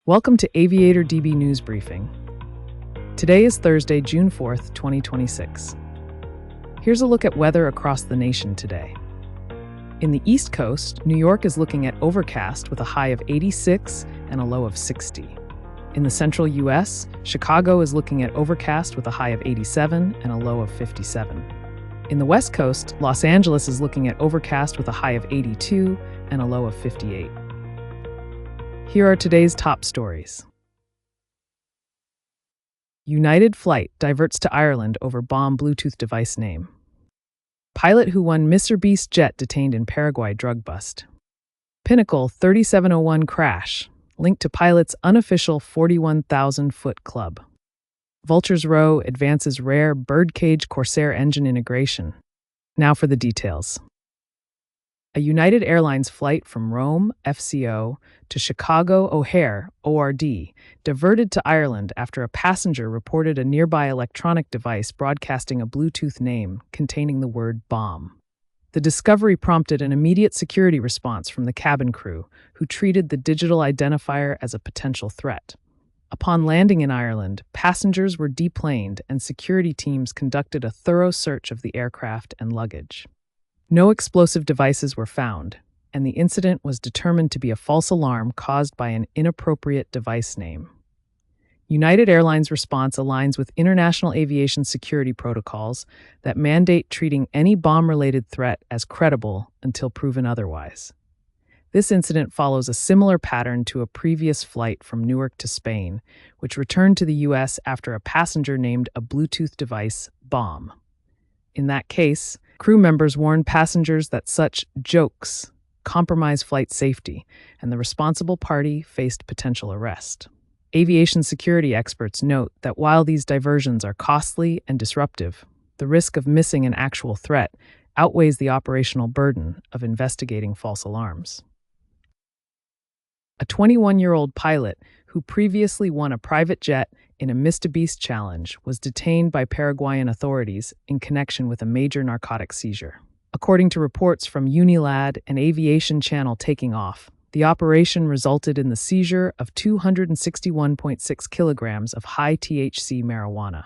Welcome to AviatorDB News Briefing. Today is Thursday, June 4th, 2026. Here's a look at weather across the nation today. In the East Coast, New York is looking at overcast with a high of 86 and a low of 60. In the central U.S., Chicago is looking at overcast with a high of 87 and a low of 57. In the West Coast, Los Angeles is looking at overcast with a high of 82 and a low of 58. Here are today's top stories. United flight diverts to Ireland over bomb Bluetooth device name. Pilot who won MrBeast jet detained in Paraguay drug bust. Pinnacle 3701 crash, linked to pilot's unofficial 41,000-foot club. Vultures row advances rare Birdcage Corsair engine integration. Now for the details. A United Airlines flight from Rome, FCO, to Chicago O'Hare, ORD, diverted to Ireland after a passenger reported a nearby electronic device broadcasting a Bluetooth name containing the word bomb. The discovery prompted an immediate security response from the cabin crew, who treated the digital identifier as a potential threat. Upon landing in Ireland, passengers were deplaned and security teams conducted a thorough search of the aircraft and luggage. No explosive devices were found, and the incident was determined to be a false alarm caused by an inappropriate device name. United Airlines' response aligns with international aviation security protocols that mandate treating any bomb-related threat as credible until proven otherwise. This incident follows a similar pattern to a previous flight from Newark to Spain, which returned to the U.S. after a passenger named a Bluetooth device bomb. In that case, crew members warned passengers that such jokes compromise flight safety, and the responsible party faced potential arrest. Aviation security experts note that while these diversions are costly and disruptive, the risk of missing an actual threat outweighs the operational burden of investigating false alarms. A 21-year-old pilot who previously won a private jet in a MrBeast challenge was detained by Paraguayan authorities in connection with a major narcotic seizure. According to reports from Unilad and Aviation Channel Taking Off, the operation resulted in the seizure of 261.6 kilograms of high-THC marijuana.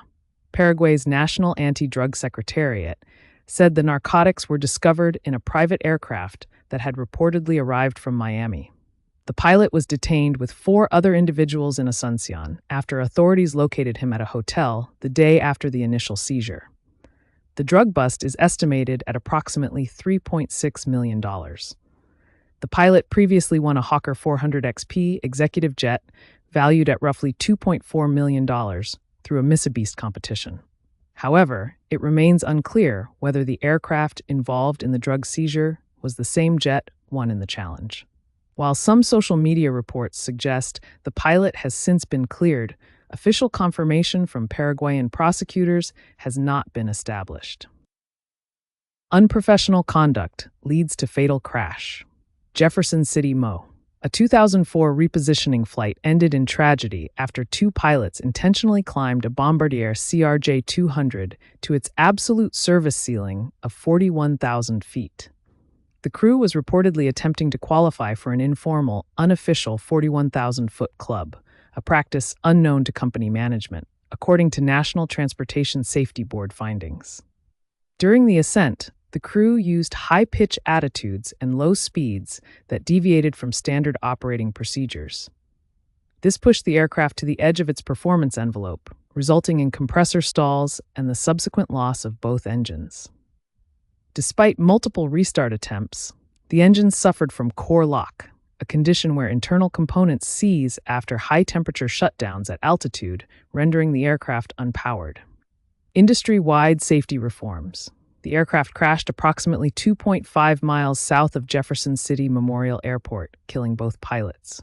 Paraguay's National Anti-Drug Secretariat said the narcotics were discovered in a private aircraft that had reportedly arrived from Miami. The pilot was detained with 4 other individuals in Asuncion after authorities located him at a hotel the day after the initial seizure. The drug bust is estimated at approximately $3.6 million. The pilot previously won a Hawker 400 XP executive jet valued at roughly $2.4 million through a MrBeast competition. However, it remains unclear whether the aircraft involved in the drug seizure was the same jet won in the challenge. While some social media reports suggest the pilot has since been cleared, official confirmation from Paraguayan prosecutors has not been established. Unprofessional conduct leads to fatal crash. Jefferson City, Mo. A 2004 repositioning flight ended in tragedy after 2 pilots intentionally climbed a Bombardier CRJ-200 to its absolute service ceiling of 41,000 feet. The crew was reportedly attempting to qualify for an informal, unofficial 41,000-foot club, a practice unknown to company management, according to National Transportation Safety Board findings. During the ascent, the crew used high-pitch attitudes and low speeds that deviated from standard operating procedures. This pushed the aircraft to the edge of its performance envelope, resulting in compressor stalls and the subsequent loss of both engines. Despite multiple restart attempts, the engines suffered from core lock, a condition where internal components seize after high-temperature shutdowns at altitude, rendering the aircraft unpowered. Industry-wide safety reforms. The aircraft crashed approximately 2.5 miles south of Jefferson City Memorial Airport, killing both pilots.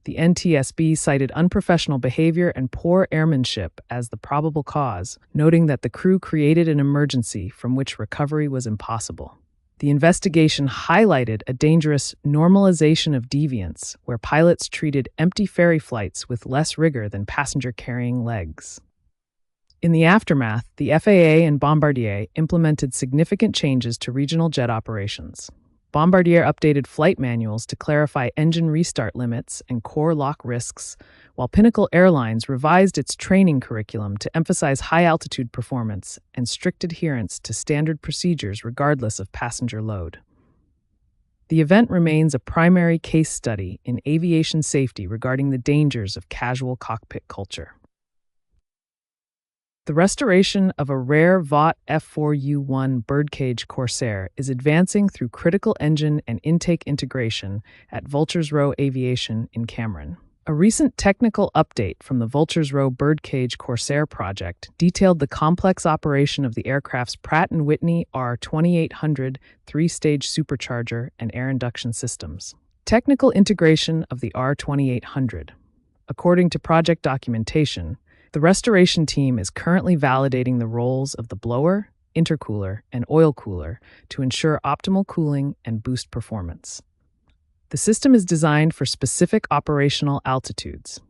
The NTSB cited unprofessional behavior and poor airmanship as the probable cause, noting that the crew created an emergency from which recovery was impossible. The investigation highlighted a dangerous normalization of deviance, where pilots treated empty ferry flights with less rigor than passenger-carrying legs. In the aftermath, the FAA and Bombardier implemented significant changes to regional jet operations. Bombardier updated flight manuals to clarify engine restart limits and core lock risks, while Pinnacle Airlines revised its training curriculum to emphasize high-altitude performance and strict adherence to standard procedures regardless of passenger load. The event remains a primary case study in aviation safety regarding the dangers of casual cockpit culture. The restoration of a rare VOT F4U1 Birdcage Corsair is advancing through critical engine and intake integration at Vultures Row Aviation in Cameron. A recent technical update from the Vultures Row Birdcage Corsair project detailed the complex operation of the aircraft's Pratt & Whitney R2800 three-stage supercharger and air induction systems. Technical integration of the R2800. According to project documentation, the restoration team is currently validating the roles of the blower, intercooler, and oil cooler to ensure optimal cooling and boost performance. The system is designed for specific operational altitudes.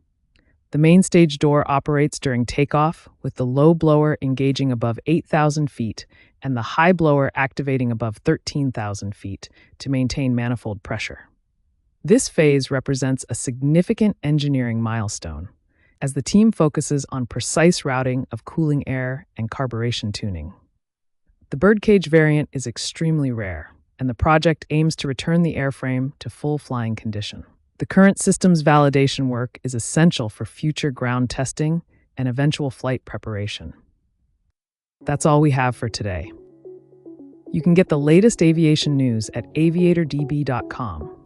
The main stage door operates during takeoff, with the low blower engaging above 8,000 feet and the high blower activating above 13,000 feet to maintain manifold pressure. This phase represents a significant engineering milestone, as the team focuses on precise routing of cooling air and carburation tuning. The Birdcage variant is extremely rare, and the project aims to return the airframe to full flying condition. The current systems validation work is essential for future ground testing and eventual flight preparation. That's all we have for today. You can get the latest aviation news at aviatordb.com.